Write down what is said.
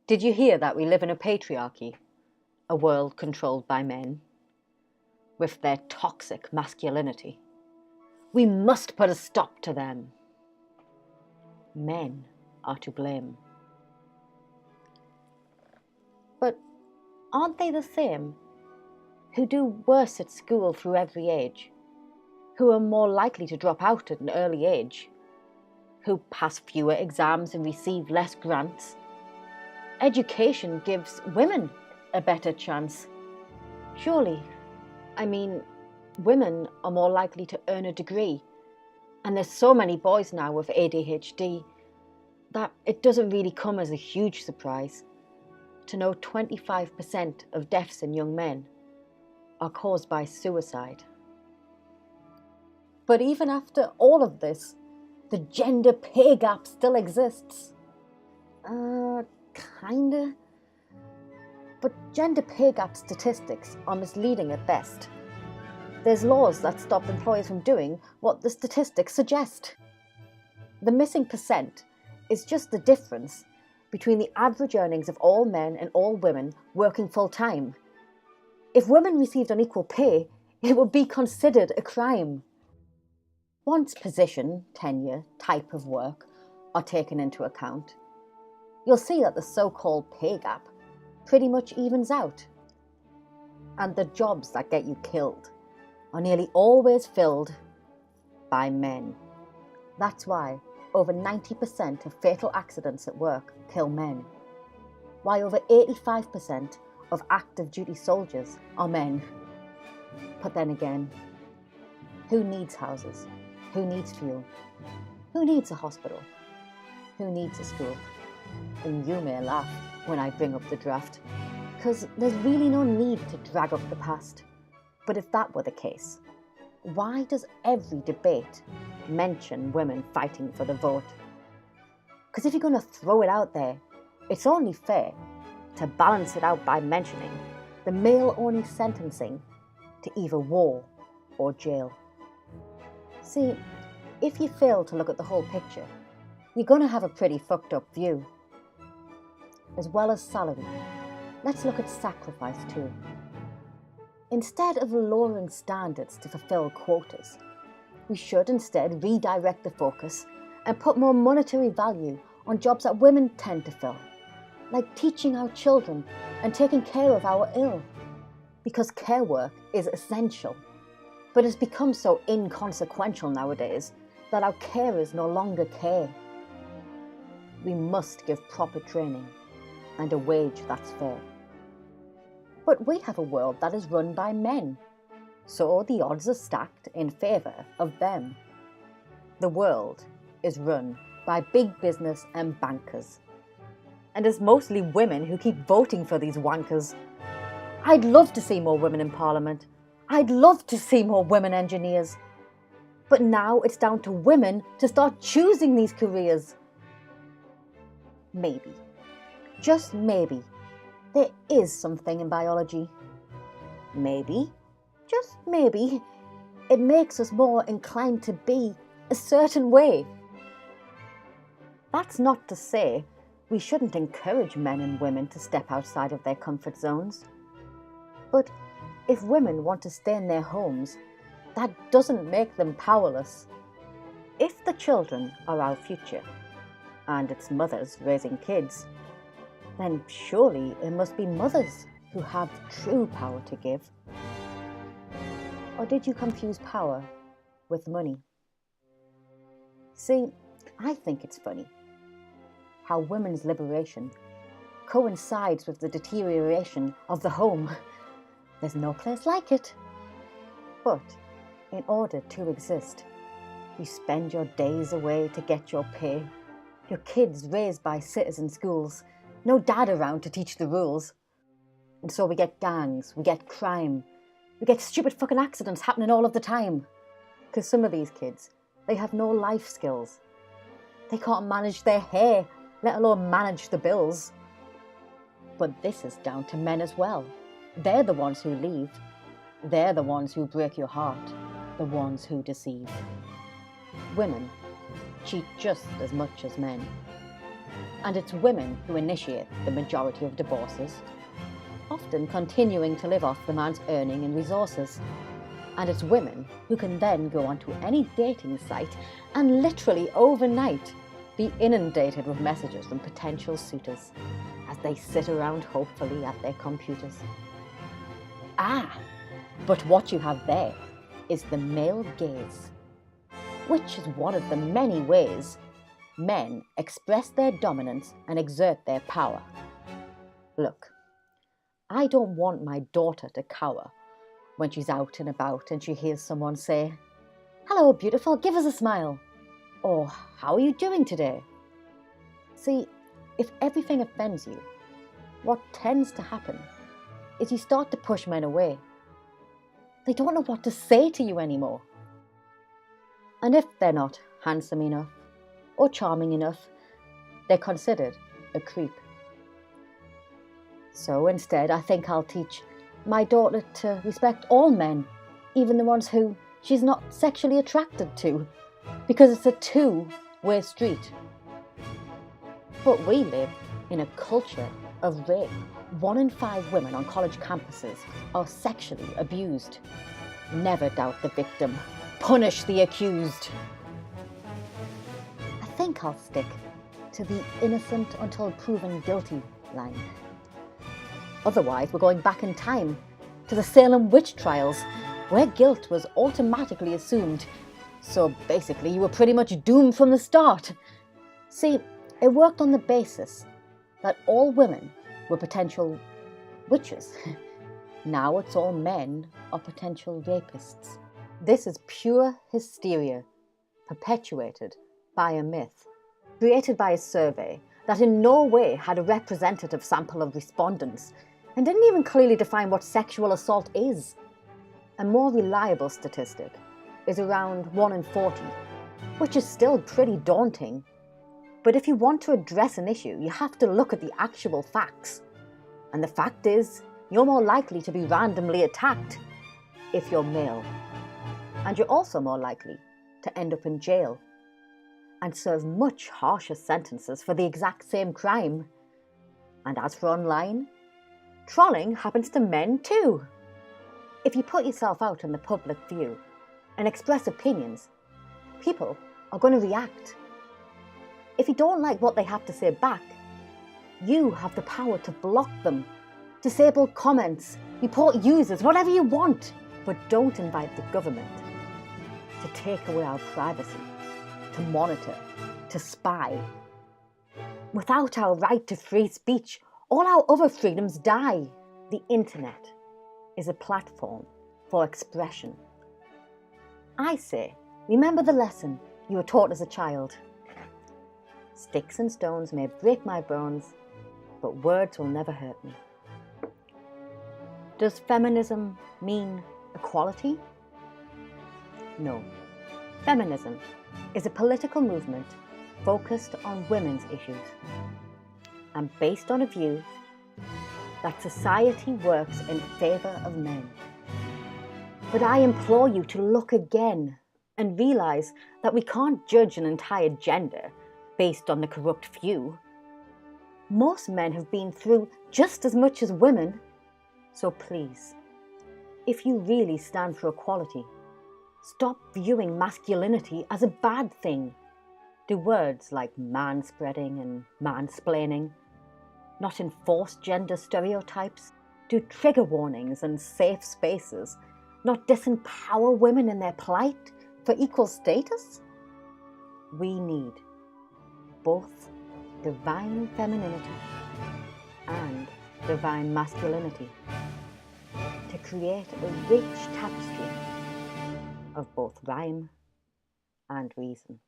Did you hear that we live in a patriarchy? A world controlled by men, with their toxic masculinity. We must put a stop to them. Men are to blame. But aren't they the same who do worse at school through every age, who are more likely to drop out at an early age, who pass fewer exams and receive less grants? Education gives women a better chance. Surely, women are more likely to earn a degree, and there's so many boys now with ADHD that it doesn't really come as a huge surprise to know 25% of deaths in young men are caused by suicide. But even after all of this, the gender pay gap still exists. Kinda. But gender pay gap statistics are misleading at best. There's laws that stop employers from doing what the statistics suggest. The missing percent is just the difference between the average earnings of all men and all women working full-time. If women received unequal pay, it would be considered a crime. Once position, tenure, type of work are taken into account, you'll see that the so-called pay gap pretty much evens out. And the jobs that get you killed are nearly always filled by men. That's why over 90% of fatal accidents at work kill men, why over 85% of active duty soldiers are men. But then again, who needs houses? Who needs fuel? Who needs a hospital? Who needs a school? And you may laugh when I bring up the draft, because there's really no need to drag up the past. But if that were the case, why does every debate mention women fighting for the vote? Because if you're going to throw it out there, it's only fair to balance it out by mentioning the male-only sentencing to either war or jail. See, if you fail to look at the whole picture, you're going to have a pretty fucked up view. As well as salary, let's look at sacrifice too. Instead of lowering standards to fulfill quotas, we should instead redirect the focus and put more monetary value on jobs that women tend to fill, like teaching our children and taking care of our ill. Because care work is essential, but has become so inconsequential nowadays that our carers no longer care. We must give proper training and a wage that's fair. But we have a world that is run by men, so the odds are stacked in favour of them. The world is run by big business and bankers, and it's mostly women who keep voting for these wankers. I'd love to see more women in Parliament. I'd love to see more women engineers. But now it's down to women to start choosing these careers. Maybe, just maybe, there is something in biology. Maybe, just maybe, it makes us more inclined to be a certain way. That's not to say we shouldn't encourage men and women to step outside of their comfort zones. But if women want to stay in their homes, that doesn't make them powerless. If the children are our future, and it's mothers raising kids, then surely it must be mothers who have true power to give. Or did you confuse power with money? See, I think it's funny how women's liberation coincides with the deterioration of the home. There's no place like it. But in order to exist, you spend your days away to get your pay, your kids raised by citizen schools, no dad around to teach the rules. And so we get gangs, we get crime, we get stupid fucking accidents happening all of the time. Because some of these kids, they have no life skills. They can't manage their hair, let alone manage the bills. But this is down to men as well. They're the ones who leave. They're the ones who break your heart, the ones who deceive. Women cheat just as much as men. and it's women who initiate the majority of divorces, often continuing to live off the man's earning and resources. And it's women who can then go onto any dating site and literally overnight be inundated with messages from potential suitors as they sit around hopefully at their computers. But what you have there is the male gaze, which is one of the many ways men express their dominance and exert their power. Look, I don't want my daughter to cower when she's out and about and she hears someone say, "Hello, beautiful, give us a smile," or "How are you doing today?" See, if everything offends you, what tends to happen is you start to push men away. They don't know what to say to you anymore. And if they're not handsome enough or charming enough, they're considered a creep. So instead, I think I'll teach my daughter to respect all men, even the ones who she's not sexually attracted to, because it's a two-way street. But we live in a culture of rape. 1 in 5 women on college campuses are sexually abused. Never doubt the victim. Punish the accused. I think I'll stick to the innocent until proven guilty line. Otherwise, we're going back in time to the Salem witch trials, where guilt was automatically assumed. So basically, you were pretty much doomed from the start. See, it worked on the basis that all women were potential witches. Now it's all men are potential rapists. This is pure hysteria, perpetuated by a myth, created by a survey that in no way had a representative sample of respondents and didn't even clearly define what sexual assault is. A more reliable statistic is around 1 in 40, which is still pretty daunting. But if you want to address an issue, you have to look at the actual facts. And the fact is, you're more likely to be randomly attacked if you're male. And you're also more likely to end up in jail and serve much harsher sentences for the exact same crime. And as for online, trolling happens to men too. If you put yourself out in the public view and express opinions, people are going to react. If you don't like what they have to say back, you have the power to block them, disable comments, report users, whatever you want. But don't invite the government to take away our privacy, to monitor, to spy. Without our right to free speech, all our other freedoms die. The internet is a platform for expression. I say, remember the lesson you were taught as a child. Sticks and stones may break my bones, but words will never hurt me. Does feminism mean equality? No. Feminism is a political movement focused on women's issues and based on a view that society works in favour of men. But I implore you to look again and realise that we can't judge an entire gender based on the corrupt few. Most men have been through just as much as women. So please, if you really stand for equality, stop viewing masculinity as a bad thing. Do words like manspreading and mansplaining not enforce gender stereotypes? Do trigger warnings and safe spaces not disempower women in their plight for equal status? We need both divine femininity and divine masculinity to create a rich tapestry of both rhyme and reason.